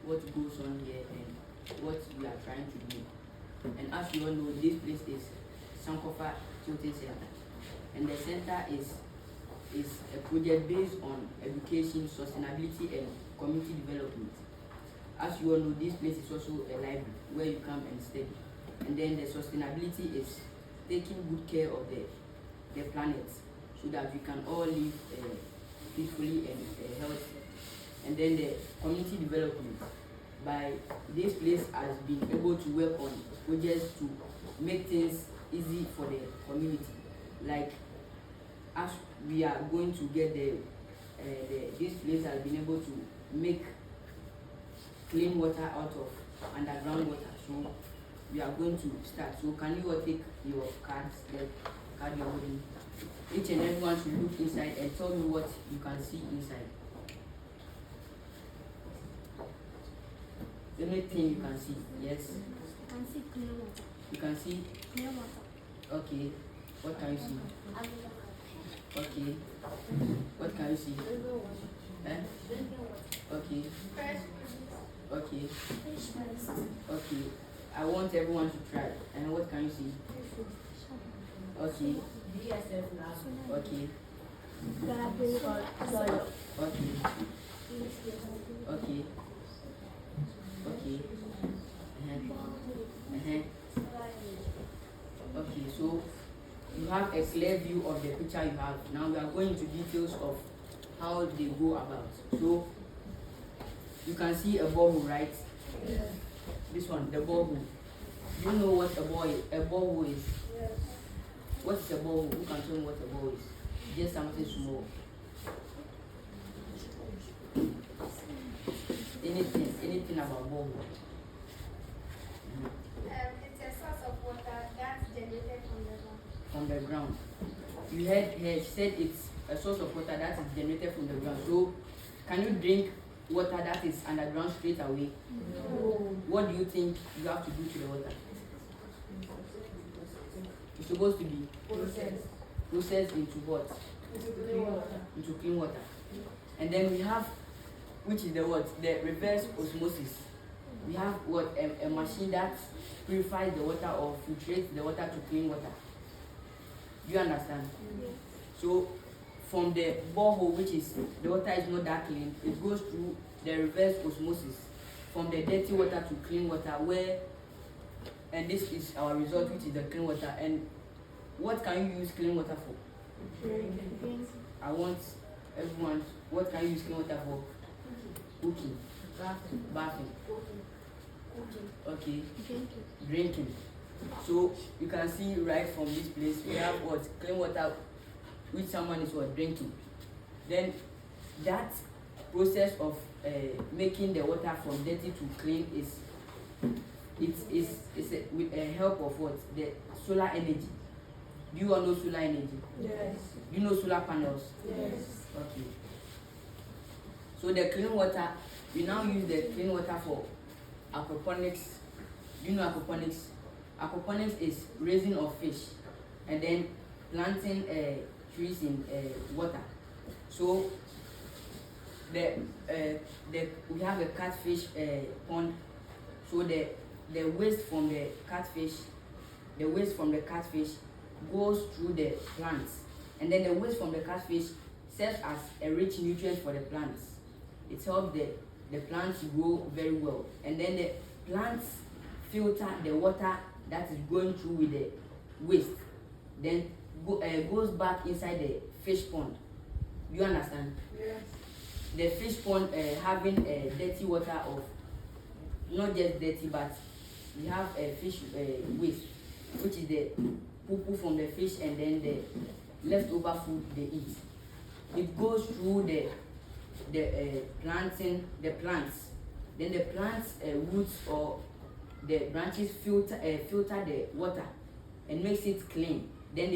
what goes on here and what we are trying to do. And as you all know, this place is Sankofa Children's Center, and the center is a project based on education, sustainability, and community development. As you all know, this place is also a library where you come and study. And then the sustainability is taking good care of the planet so that we can all live peacefully and healthy. And then the community development. By this place has been able to work on projects to make things easy for the community. Like as we are going to get this place has been able to make clean water out of underground water. So we are going to start. So can you all take your cards, the card you're holding? Each and everyone should look inside and tell me what you can see inside. Anything you can see, yes? I can see clear water. You can see? Clear water. Okay. What can you see? Okay. What can you see? Eh? Okay. Okay. Okay. I want everyone to try. And what can you see? Okay. Okay. Okay. Okay. Okay. Okay, so you have a clear view of the picture you have. Now we are going into details of how they go about. So you can see a borehole, right? Yes. This one, the borehole. You know what a borehole is? Yes. What is a borehole? Who can tell me what a borehole is? Just something small. Anything about borehole? It's a source of water that's generated from the ground. From the ground. You heard her, she said it's a source of water that is generated from the ground. So can you drink water that is underground straight away? No. What do you think you have to do to the water? It's supposed to be processed into what? Into clean water. And then we have, which is the what? The reverse osmosis. We have what? A machine that purifies the water or filtrates the water to clean water. Do you understand? Yes. So from the borehole, which is the water is not that clean, it goes through the reverse osmosis from the dirty water to clean water, and this is our result, which is the clean water. And what can you use clean water for? Drinking. I want everyone, what can you use clean water for? Cooking. Bathing. Okay. Drinking. So you can see right from this place we have what? Clean water, which someone is what? Drinking. Then that process of making the water from dirty to clean is with the help of what? The solar energy. Do you all know solar energy? Yes. Do you know solar panels? Yes. Okay. So the clean water, we now use the clean water for aquaponics. Do you know aquaponics? Aquaponics is raising of fish and then planting trees in water. So we have a catfish pond. So the waste from the catfish goes through the plants, and then the waste from the catfish serves as a rich nutrient for the plants. It helps the plants grow very well, and then the plants filter the water that is going through with the waste, then goes back inside the fish pond. Do you understand? Yes. The fish pond having dirty water of, not just dirty, but we have a fish waste, which is the poo from the fish and then the leftover food they eat. It goes through the plants. Then the plants roots or the branches filter the water and makes it clean. Then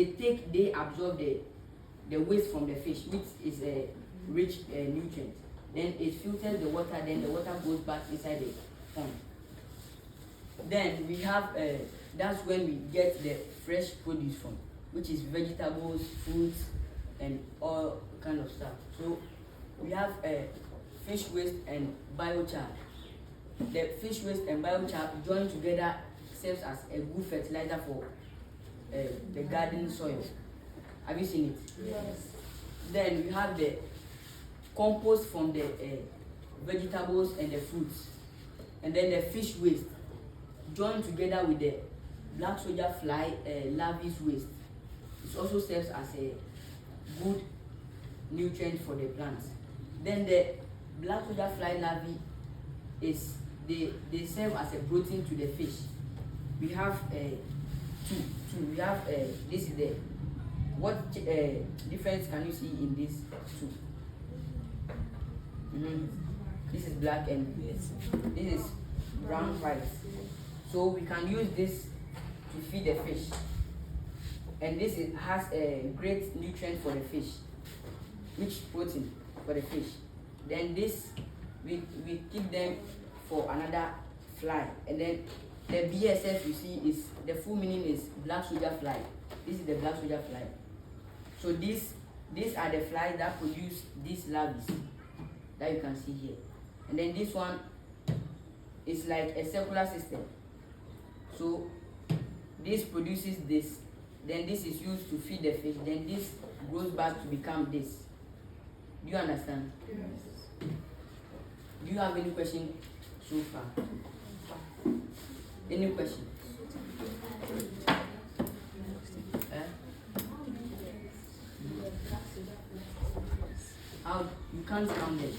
they absorb the waste from the fish, which is a rich nutrient. Then it filters the water. Then the water goes back inside the pond. Then we have that's when we get the fresh produce from, which is vegetables, fruits, and all kind of stuff. So we have fish waste and biochar. the fish waste and biochar joined together serves as a good fertilizer for the garden soil. Have you seen it? Yes. Then we have the compost from the vegetables and the fruits, and then the fish waste joined together with the black soldier fly larvae waste. It also serves as a good nutrient for the plants. Then the black soldier fly larvae is they serve as a protein to the fish. We have two. We have this is the what difference can you see in these two? This is black and this is brown white. So we can use this to feed the fish, and this has a great nutrient for the fish, rich protein for the fish. Then this we keep them for another fly, and then the BSF you see is the full meaning is black soldier fly. This is the black soldier fly. So these are the flies that produce these larvae that you can see here, and then this one is like a circular system. So this produces this, then this is used to feed the fish, then this grows back to become this. Do you understand? Yes. Do you have any question so far? Any question? How you can't count them,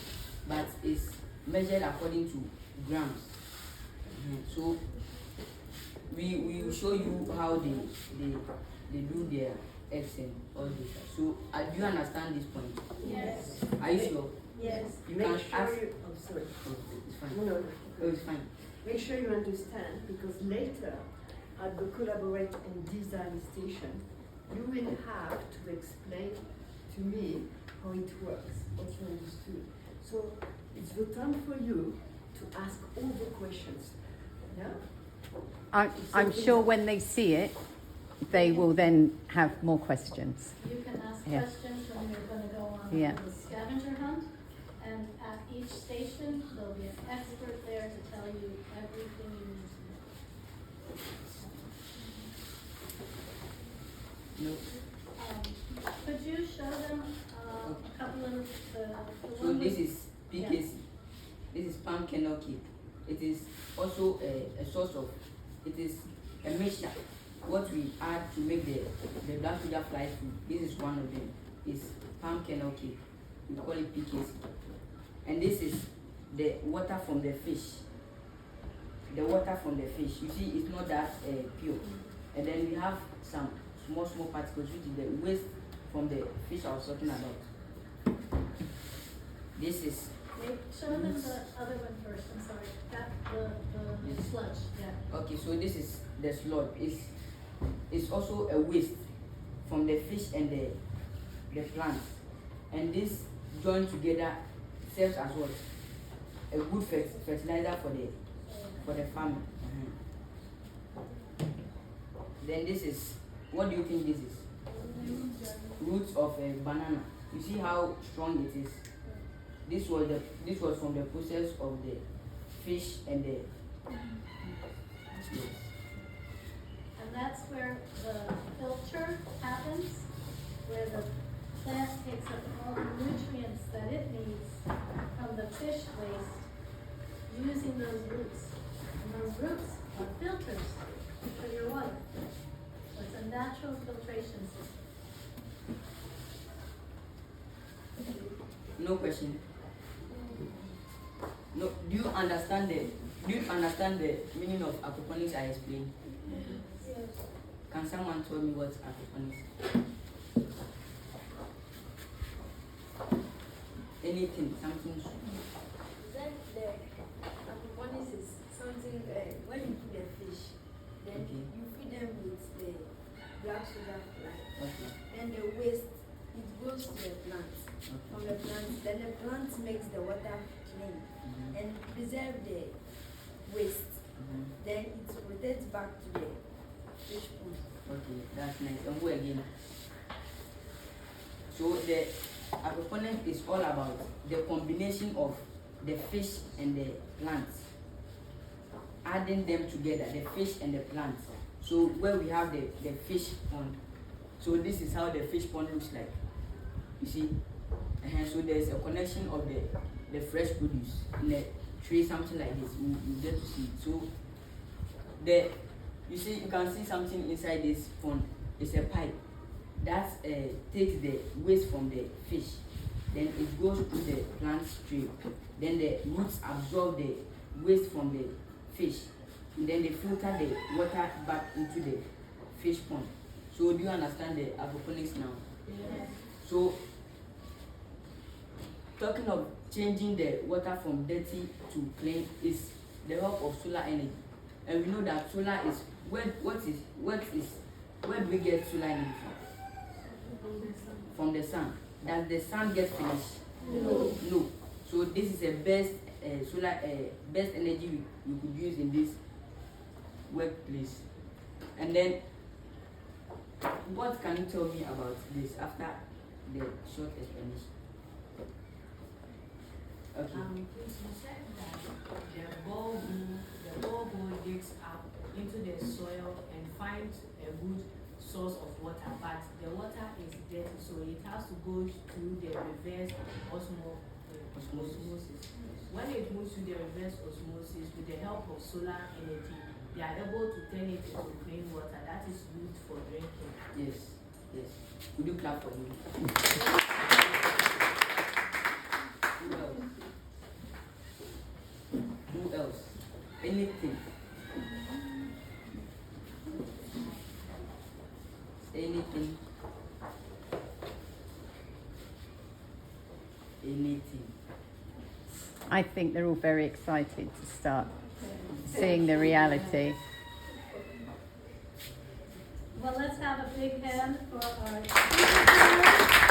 but it's measured according to grams. So we will show you how they do their eggs and all this. So do you understand this point? Yes. Are you sure? Yes. You Make can sure ask. you, oh, sorry. Oh, it's fine. No. Oh, it's fine. Make sure you understand, because later at the Collaborate and Design station, you will have to explain to me how it works, what you understood. So it's the time for you to ask all the questions. Yeah? I'm sure when they see it, they will then have more questions. You can ask Yeah. questions when you're going to go on Yeah. the scavenger hunt, and at each station there'll be an expert there to tell you everything you need to know. No. Could you show them a couple of the So one this with- is PKC. This is palm kernel cake. It is also a source of. It is a mixture. What we add to make the black soldier fly food. This is one of them. Is palm kernel cake. We call it PKC. And this is the water from the fish. The water from the fish. You see, it's not that pure. And then we have some small particles, which is the waste from the fish I was talking about. This is. Wait, show them the other one first. I'm sorry. That the Yes. sludge. Yeah. Okay, so this is the sludge. It's also a waste from the fish and the plants, and this joined together serves as what a good fertilizer for the farm. Then this is, what do you think this is? Roots of a banana. You see how strong it is. This was from the process of the fish and the. Yes. And that's where the filter happens, where the plant takes up all the nutrients that it needs from the fish waste, using those roots. And those roots are filters for your water. So it's a natural filtration system. No question. No. Do you understand the meaning of aquaponics I explained? Can someone tell me what's aquaponics? Anything, something. Then the aquaponics is something when you feed a fish, then Okay. you feed them with the black soldier fly, Okay. and the waste it goes to the plants. From the plants, then the plant makes the water clean and preserve the waste. Then it rotates back to the fish pond. Okay, that's nice. And who again? So the aquaponics is all about the combination of the fish and the plants. adding them together, the fish and the plants. So where we have the fish pond, so this is how the fish pond looks like. You see, so there's a connection of the fresh produce in a tray, something like this. You get to see it. So you see, you can see something inside this pond. It's a pipe that takes the waste from the fish. Then it goes to the plant stream. Then the roots absorb the waste from the fish. And then they filter the water back into the fish pond. So do you understand the aquaponics now? Yes. So talking of changing the water from dirty to clean is the help of solar energy. And we know that solar is where do we get solar energy from? From the sun. Does the sun get finished? No. So this is the best best energy we could use in this workplace. And then what can you tell me about this after the short explanation? Okay. Please, you said that the borehole digs up into the soil and finds a good source of water, but the water is dirty, so it has to go through the reverse osmosis. When it moves through the reverse osmosis with the help of solar energy, they are able to turn it into clean water that is used for drinking. Yes. Would you clap for me? Who else? Anything. Anything. I think they're all very excited to start seeing the reality. Well, let's have a big hand for our speakers.